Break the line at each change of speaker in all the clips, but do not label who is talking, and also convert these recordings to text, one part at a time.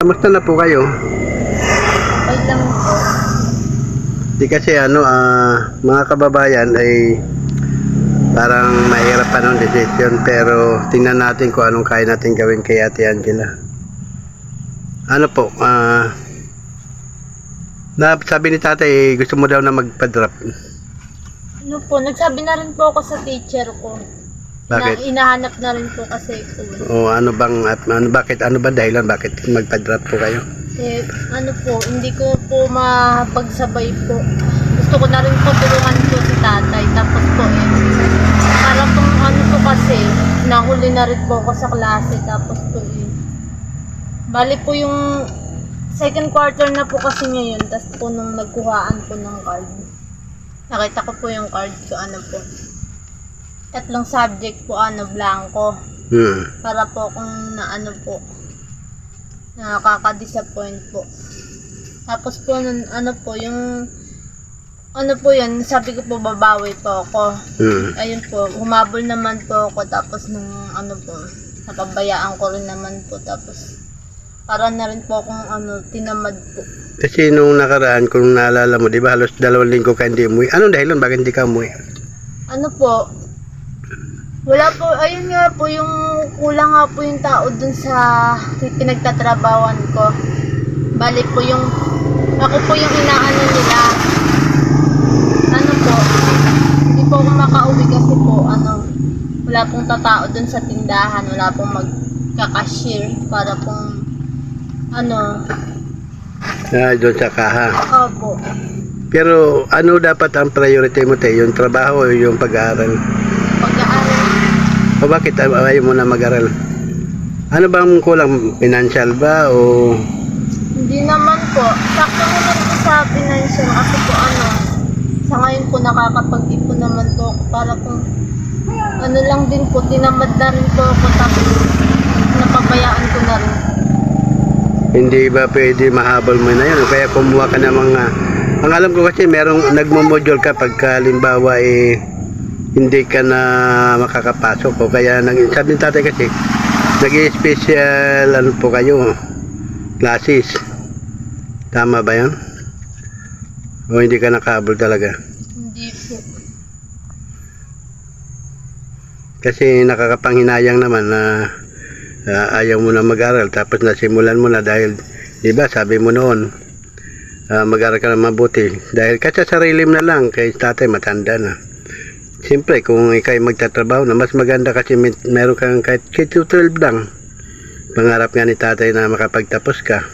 kamusta na po kayo?
Okay lang po.
Di kasi mga kababayan ay parang mahirap pa ng decision, pero tingnan natin kung anong kaya natin gawin kay Ate Angela. Ano po, sabi ni tatay, gusto mo daw na magpa-drop.
Ano po, nagsabi na rin po ako sa teacher ko.
Bakit?
Inahanap na rin po kasi po.
O bakit, ano ba dahilan, bakit magpa-drop po kayo?
Eh, ano po, hindi ko po mapagsabay po. Gusto ko na rin po tulungan po si tatay. Tapos po para pong ano po kasi, nahuli na rin po ako sa klase. Tapos po bali po yung second quarter na po kasi ngayon. Tapos po nung nagkuhaan po ng card, nakita ko po yung card ko, ano po. 3 subject po, blanco. Para po kung nakaka-disappoint po. Tapos po yung sabi ko po babawi po ako. Ayun po, humabol naman po ako, tapos napabayaan ko rin naman po, tapos para na rin po akong tinamad po.
Kasi nung nakaraan, kung naalala mo, di ba halos 2 linggo ka hindi umuwi. Anong dahilan, bakit hindi ka umuwi?
Ano po, wala po, ayun nga po, yung kulang nga po yung tao dun sa pinagtatrabawan ko. Balik po ako po yung inaano nila. Ano po, hindi po ako makauwi kasi po, wala pong tatao dun sa tindahan, wala pong magka-cashier para pong,
Doon sa kaha.
opo.
Pero ano dapat ang priority mo tayo? Yung trabaho o yung pag-aaral?
Pag-aaral.
O bakit ayaw mo na mag-aral? Ano bang kulang? Financial ba o...
Hindi naman po. Sakto naman po sa financial kasi po sa ngayon po nakakapag-ipon naman po ako para kung lang din po, tinamad na rin po ako, tapos napabayaan ko na rin.
Hindi ba pwede mahabol mo na yun? Kaya kumuha ka ng mga... Ang alam ko kasi merong nagmo-module ka pagka halimbawa hindi ka na makakapasok, o kaya sabi ng tatay kasi nag-special po kayo, classes. Tama ba yan? O hindi ka nakahabol talaga?
Hindi po.
Kasi nakakapanghinayang naman na ayaw mo na mag-aral, tapos nasimulan mo na dahil, di ba, sabi mo noon, mag-aral ka na mabuti. Dahil kasi sarili mo na lang, kay tatay matanda na. Siyempre, kung ikaw ay magtatrabaho na, mas maganda kasi meron kang kahit K-12 lang. Pangarap nga ni tatay na makapagtapos ka.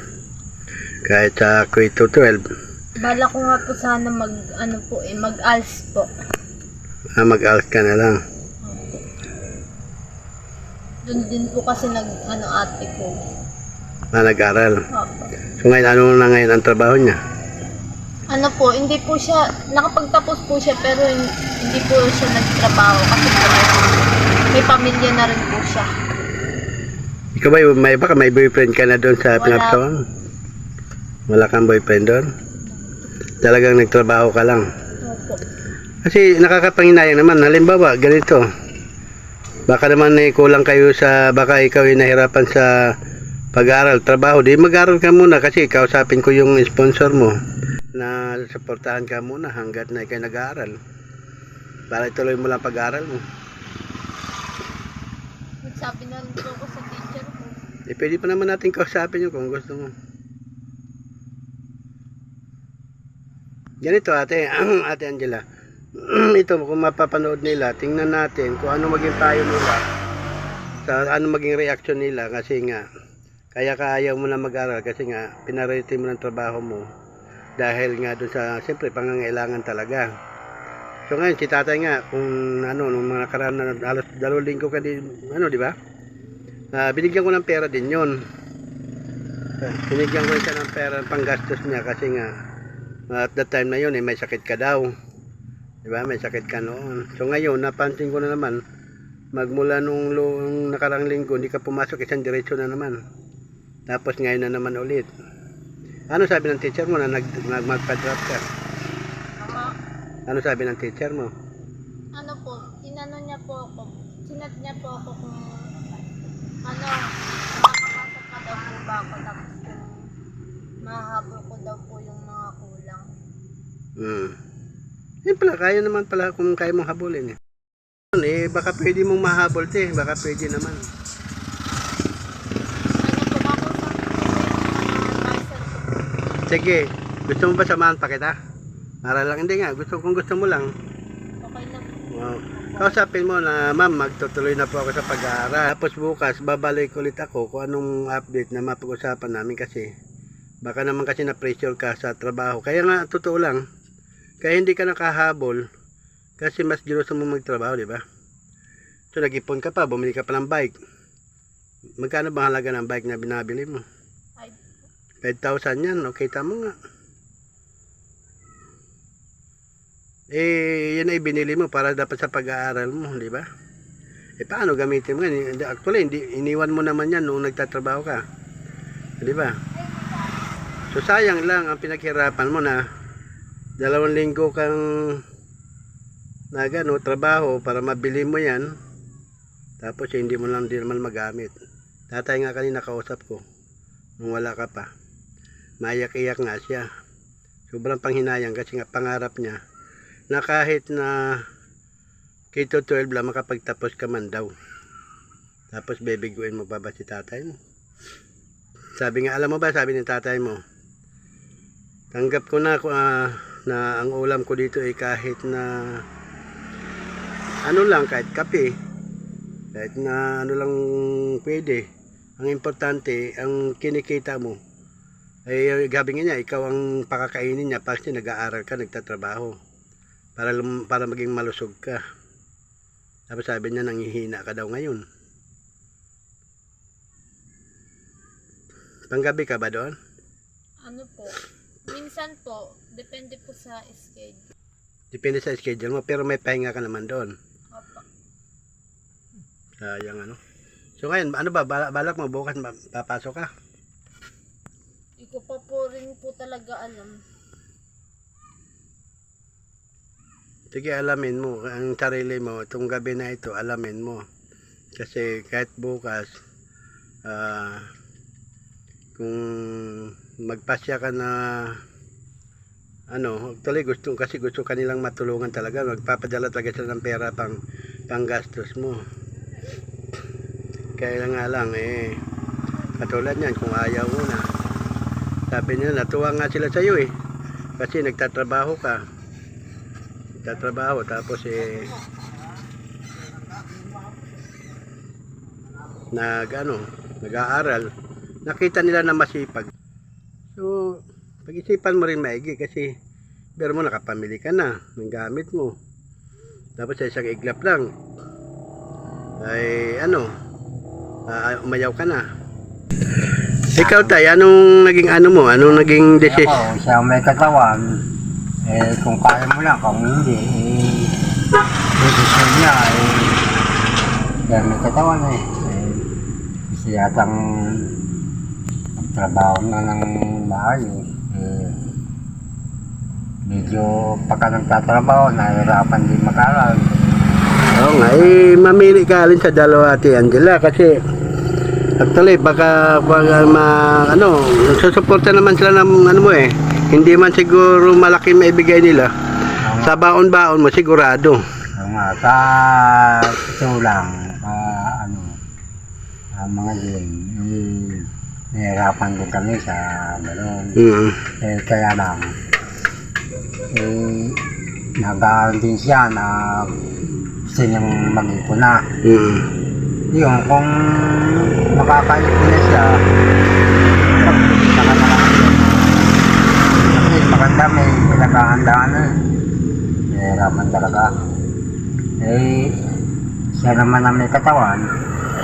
Kahit sa K-12.
Bala ko nga po sana mag-ALS po.
Mag-ALS ka na lang.
Doon din po kasi ate ko.
Nag-aral.
Opo.
So ngayon, ano na ngayon ang trabaho niya?
Hindi po siya, nakapagtapos po siya, pero hindi po siya nagtrabaho kasi po may pamilya na rin po siya.
Ikaw ba, may boyfriend ka na doon sa pinapasawang? Wala kang boyfriend doon? Talagang nagtrabaho ka lang?
Opo.
Kasi nakakapanginayang naman, halimbawa, ganito. Baka naman kulang kayo baka ikaw ay nahirapan sa pag-aaral, trabaho. Di mag-aaral ka muna kasi kausapin ko yung sponsor mo na suportahan ka muna hanggat na ikaw nag-aaral. Para ituloy mo lang pag-aaral mo.
Nagsabi na rin po ako sa teacher ko.
Pwede pa naman natin kausapin yun kung gusto mo. Ganito ate Angela. Ito kung mapapanood nila, tingnan natin kung ano maging payo nila, ano maging reaction nila, kasi nga kaya ayaw mo na mag-aral kasi nga pinarity mo ng trabaho mo dahil nga doon sa siyempre pangangailangan talaga. So ngayon si tatay nga kung nung mga nakaraan na halos 2 linggo ka din di ba? Binigyan ko ng pera din yun. Binigyan ko siya ng pera panggastos niya kasi nga at that time na yun may sakit ka daw. Diba? May sakit ka noon. So ngayon, napansin ko na naman, magmula nung nakarang linggo, hindi ka pumasok, isang diretso na naman. Tapos ngayon na naman ulit. Ano sabi ng teacher mo na magpa-drop ka? Ano sabi ng teacher mo?
Sinat niya po ako kung makakapasok ka daw po ba ako, tapos mahabol ko daw po yung mga kulang.
Yan pala, kaya naman pala kung kaya mong habulin eh. Baka pwede mong mahabol te, baka pwede naman.
Ano po ako sa advisor po?
Sige, gusto mo ba samahan pa kita? Para lang, hindi nga, kung gusto mo lang.
Okay lang po.
Wow. Kausapin mo na, ma'am, magtutuloy na po ako sa pag-aaral. Tapos bukas, babalik ulit ako kung anong update na mapag-usapan namin kasi baka naman kasi na-pressure ka sa trabaho. Kaya nga, totoo lang, kaya hindi ka nakahabol kasi mas ginusto mo magtrabaho, di ba? So, nag-ipon ka pa, bumili ka pa ng bike. Magkano ba halaga ng bike na binabili mo?
Ay,
5,000 yan, okay, tama nga. Yan ay binili mo para dapat sa pag-aaral mo, di ba? Paano gamitin mo yan? Actually, iniwan mo naman yan noong nagtatrabaho ka. Di ba? So, sayang lang ang pinaghirapan mo na 2 linggo kang trabaho para mabili mo yan. Tapos, hindi mo lang din naman magamit. Tatay nga kanina kausap ko nung wala ka pa. Maiyak-iyak nga siya. Sobrang panghinayang kasi nga pangarap niya na kahit na K-12 lang makapagtapos ka man daw. Tapos bebiguin mo pa ba si tatay mo? Sabi nga, alam mo ba, sabi ni tatay mo, tanggap ko na na ang ulam ko dito ay kahit na ano lang, kahit kape, kahit na ano lang pwede. Ang importante, ang kinikita mo ay gabi niya, ikaw ang pakakainin niya kasi nag-aaral ka, nagtatrabaho para maging malusog ka. Tapos sabi niya, nanghihina ka daw ngayon. Panggabi ka ba doon?
ano po? Minsan po, depende po sa schedule.
Depende sa schedule mo, pero may pahinga ka naman doon.
Opo.
Sayang ano. So ngayon, ano ba, balak mo bukas papasok ka?
Hindi ko pa po rin po talaga alam.
Sige, alamin mo ang sarili mo. Itong gabi na ito, alamin mo. Kasi kahit bukas, kung magpasya ka na actually gusto kanilang matulungan talaga, magpapadala talaga sila ng pera pang gastos mo. Kaya nga lang katulad niyan, kung ayaw mo na, sabi nila natuwa nga sila sa iyo kasi nagtatrabaho ka, tapos nag-aaral, nakita nila na masipag. So pag-isipan mo rin maigi kasi pero mo nakapamili ka na ng gamit mo, tapos sa isang iglap lang ay umayaw ka na. Ikaw tay, anong naging anong naging decision?
Ako, siya may katawan. Kung kaya mo lang, kung hindi, decision niya, siya may katawan kasi yatang magtrabaho na ng maayos. Medyo pagka nagtatrabaho, nahihirapan din mag-aral.
Oo nga, mamili ka alin sa dalawa, Ate Angela, kasi actually baka susuporta naman sila ng hindi man siguro malaki maibigay nila. Sa baon-baon mo sigurado.
Sa ito lang, mga yun, nahihirapan din kami sa gano'n. Kaya lang, nag-aaral din siya na gusto niyang mag-ipon na. Yun, kung makakaipon na siya, kasi maganda, may pinaghahandaan na. Nahihirapan talaga. Siya naman na may katawan,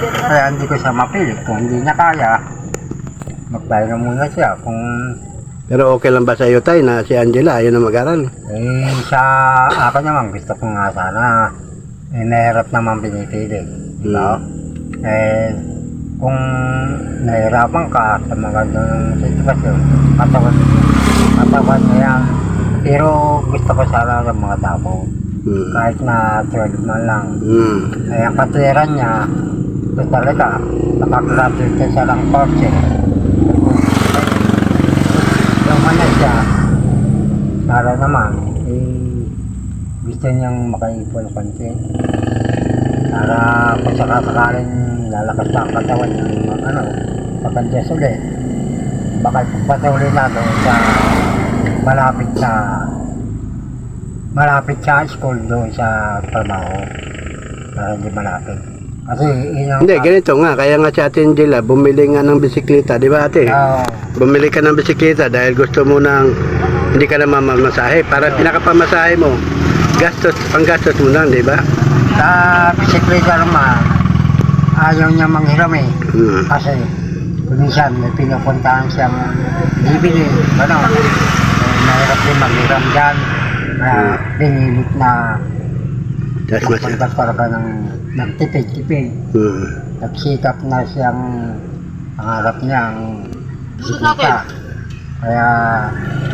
kaya hindi ko siya mapilit. Kung hindi niya kaya, magpahinga muna siya.
Pero okay lang ba sa iyo tay na si Angela ayaw na mag-aral?
Sa akin naman, gusto ko nga sana. Nahirap naman pinipili. Diba? Kung nahirapan ka sa mga ganung sitwasyon, katawan na yan. Pero gusto ko sana ng mga tao. Kahit na 12 man lang. Ang katwiran niya, ito talaga, nakagraduate ka siya ng course. siya, para naman, gusto niyang makaipon konti. Para kung sakasakaling lalakas na ang katawan ng pagkandyas ulit. Baka patuloy na doon sa malapit sa school doon sa trabaho. Para hindi malapit. Kasi
Hindi, ganito nga. Kaya nga si Ate Angela, bumili nga ng bisikleta. Di ba ate?
Oo.
Bumili ka ng bisikleta dahil gusto mo nang hindi ka na mamamasahe. Para pinakapamasahe mo, panggastos mo lang, di ba?
Sa bisikleta naman, ayaw niya manghiram eh. Kasi minsan may pinupuntahan siyang bibili. Mahirap din maghiram dyan. Pinilit na
That's much.
magpunta talaga ng tipid-tipid. Nagsikap na siyang pangarap niya ang bisikleta. Kaya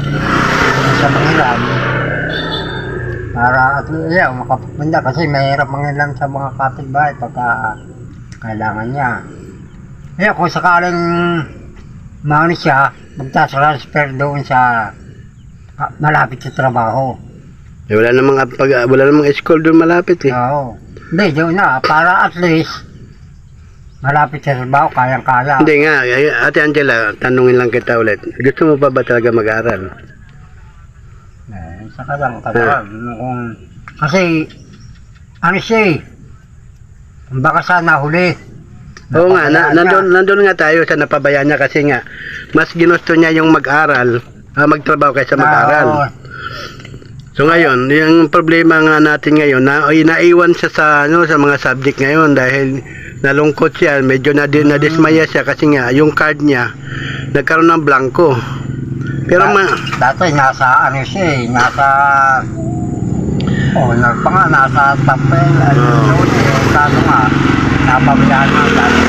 hindi siya manghiram. Para at makapunta kasi mahirap manghiram sa mga kapitbahay pagka kailangan niya. Kaya kung sakaling maano siya, magta-transfer doon sa malapit sa trabaho.
Wala namang school doon malapit eh.
Oo. Hindi, doon na. Para at least malapit sa trabaho, kayang-kaya.
Hindi nga, Ate Angela, tanungin lang kita ulit. Gusto mo pa ba talaga mag-aral?
Saka lang, kasi, ano siya eh, baka sana huli.
Oo nga, nandun nga tayo sa napabayaan niya kasi nga, mas ginusto niya yung mag-aral, magtrabaho kaysa mag-aral. So ngayon, yung problema nga natin ngayon, naiwan siya sa mga subject ngayon dahil nalungkot siya, medyo nadismaya siya kasi nga yung card niya nagkaroon ng blanco. Pero
dati nasa tapel, kaso nga, napabayaan na dati.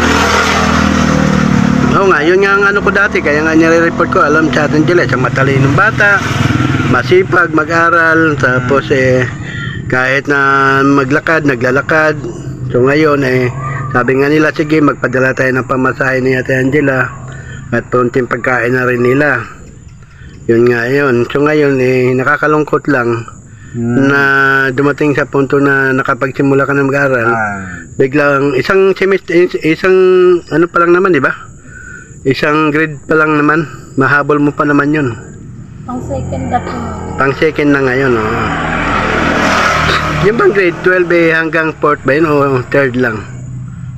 Oo nga, yun nga ang ano ko dati, kaya nga nire-report ko, alam sa atin dila, isang matalinong bata, masipag, mag-aral, tapos kahit na maglakad, naglalakad. So ngayon sabi nga nila, sige, magpadala tayo ng pamasahe ni Ate Angela at punting pagkain na rin nila. Yun nga yun. So ngayon nakakalungkot lang na dumating sa punto na nakapagsimula ka na mag-aral. Biglang isang semester, isang ano pa lang naman, di ba? Isang grade pa lang naman, mahabol mo pa naman yun.
Pang second na po.
Pang second na ngayon, Yung bang grade 12 hanggang 4th ba yun o 3rd lang?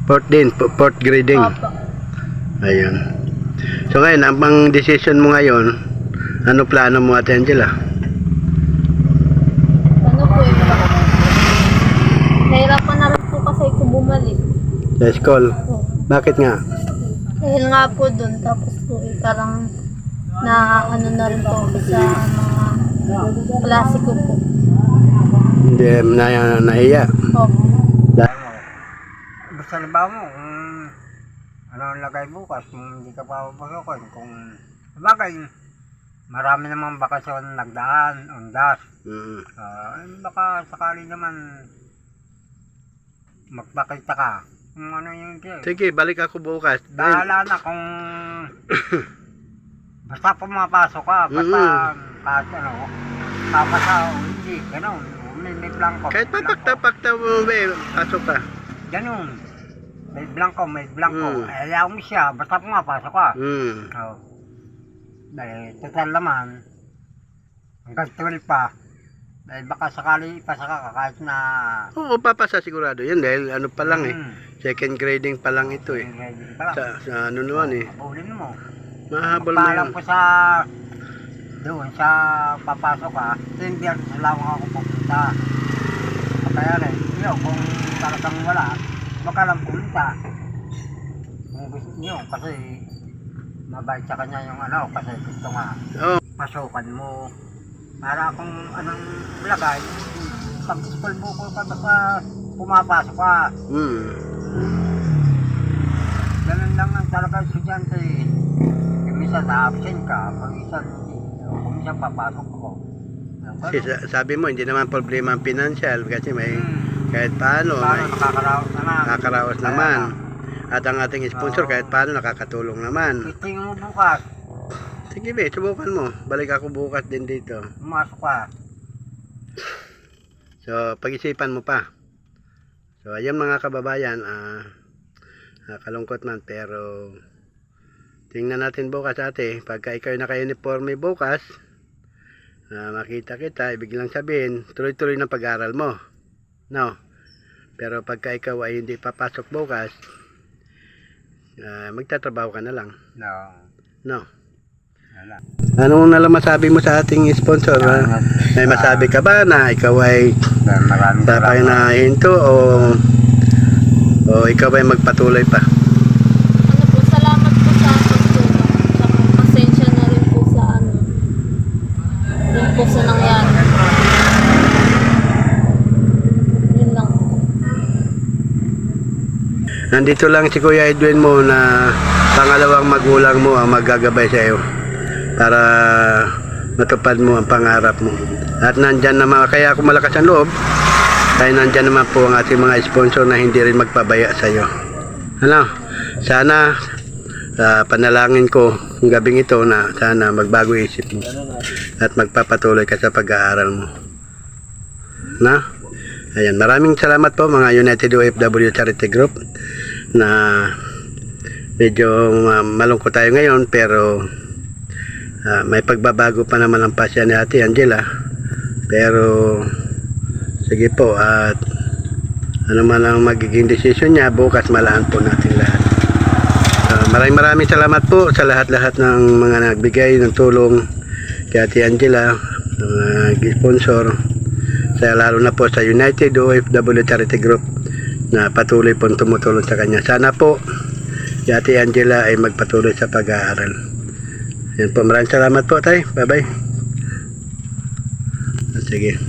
4th din, 4th grading.
Opo.
Ayun. So ngayon, ang pang decision mo ngayon, ano plano mo, Ate Angela?
Ano po nahirapan na rin po kasi ako bumalik.
Sa school? Bakit nga?
Dahil nga po doon, tapos po parang na na rin po ako sa mga klase ko po.
Hindi, nahiya.
Opo.
Basta na ba mo kung ano ang lagay bukas, kung hindi ka pa papasukin, kung bagay, marami namang bakasyon nagdaan, undas. Baka sakali naman magpakita ka kung ano yung game.
Sige, balik ako bukas.
Bahala na kung basta pumapasok ka, basta kahit papasa o hindi, gano'n. May blanco.
Kahit papakta mo, pasok ka.
Gano'n. May blanco. Ayaw mo siya, basta pumapasok ka. Dahil total naman, hanggang 12 pa, dahil baka sakali ipasa ka kahit na...
Oo, papasa sigurado yan dahil ano pa lang second grading pa lang ito sa ano naman
Abulin mo.
Mahabol na
Paalam
yun.
ko sa doon sa papasok ka, hindi sa lawang ako pupunta. Kaya rin, kung talagang wala, baka lang pumunta. Kung gusto nyo, kasi mabait sa kanya yung kasi gusto nga pasukan mo. Para kung anong lagay, pag school mo ko ka, basta pumapasok ka. Ganun lang ang talaga estudyante. Minsan na-absent ka, kung minsan papasok ako.
Kasi sabi mo, hindi naman problema ang financial kasi may kahit paano nakakaraos naman. At ang ating sponsor kahit paano nakakatulong naman.
Tingin mo bukas,
Sige be, subukan mo. Balik ako bukas din dito.
Pumasok ka.
So, pag-isipan mo pa. So, ayun mga kababayan, kalungkot man, pero tingnan natin bukas ate. Pagka ikaw naka-uniforme bukas, makita kita, ibig lang sabihin, tuloy-tuloy ng pag-aaral mo. No? Pero pagka ikaw ay hindi papasok bukas, magtatrabaho ka na lang.
No.
No?
Wala.
Ano na lang masabi mo sa ating sponsor? May masabi ka ba na ikaw ay
Maraming
tapay na hinto o ikaw ay magpatuloy pa?
Ano po, salamat po sa pagtulong. Tsaka pasensya na rin po sa ano. Yun po sa nangyari. Yun lang.
Nandito lang si Kuya Edwin mo na pangalawang magulang mo ang maggagabay sa iyo para matupad mo ang pangarap mo. At nandyan naman, kaya ako malakas ang loob, kaya nandyan naman po ang ating mga sponsor na hindi rin magpabaya sa iyo. Ano? Sana panalangin ko ng gabing ito na sana magbago isip mo at magpapatuloy ka sa pag-aaral mo. Na? Ayan, maraming salamat po mga United OFW Charity Group na medyo malungkot tayo ngayon pero may pagbabago pa naman ang pasya ni Ate Angela, pero sige po, at ano man ang magiging desisyon niya bukas malaan po natin lahat. Maraming salamat po sa lahat-lahat ng mga nagbigay ng tulong kay Ate Angela, mga sponsor, lalo na po sa United OFW Charity Group na patuloy po tumutulong sa kanya. Sana po si Ate Angela ay magpatuloy sa pag-aaral. Yan po, maraming salamat po tay. Bye bye. Sige.